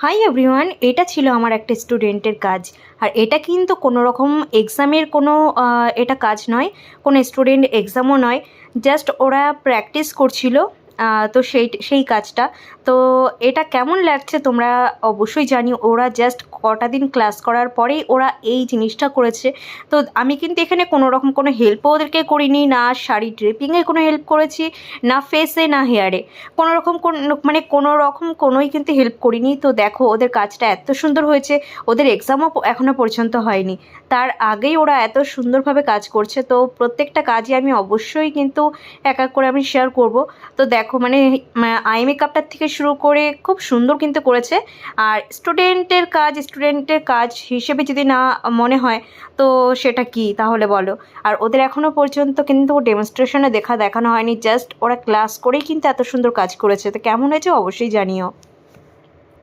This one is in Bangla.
হাই এভরিওয়ান, এটা ছিল আমার একটা স্টুডেন্টের কাজ। আর এটা কিন্তু কোনো রকম এক্সামের কোনো এটা কাজ নয়, কোনো স্টুডেন্ট এক্সামও নয়, জাস্ট ওরা প্র্যাকটিস করছিল। তো সেই কাজটা। তো এটা কেমন লাগছে তোমরা অবশ্যই জানি। ওরা জাস্ট কটা দিন ক্লাস করার পরেই ওরা এই জিনিসটা করেছে। তো আমি কিন্তু এখানে কোনো রকম কোনো হেল্পও ওদেরকে করিনি, না শাড়ি ড্রেপিংয়ে কোনো হেল্প করেছি, না ফেসে, না হেয়ারে। কোনো রকম কোনো রকম কোনোই কিন্তু হেল্প করিনি। তো দেখো ওদের কাজটা এত সুন্দর হয়েছে। ওদের এক্সামও এখনও পর্যন্ত হয়নি, তার আগেই ওরা এত সুন্দরভাবে কাজ করছে। তো প্রত্যেকটা কাজই আমি অবশ্যই কিন্তু এক এক করে আমি শেয়ার করব। তো দেখো আই মেকআপটার থেকে শুরু করে খুব সুন্দর কিন্তু করেছে। আর স্টুডেন্টের কাজ হিসেবে যদি না মনে হয় তো সেটা কি তাহলে বলো। আর ওদের এখনও পর্যন্ত কিন্তু ডেমনস্ট্রেশনে দেখানো হয়নি, জাস্ট ওরা ক্লাস করেই কিন্তু এত সুন্দর কাজ করেছে। তো কেমন হয়েছে অবশ্যই জানিও।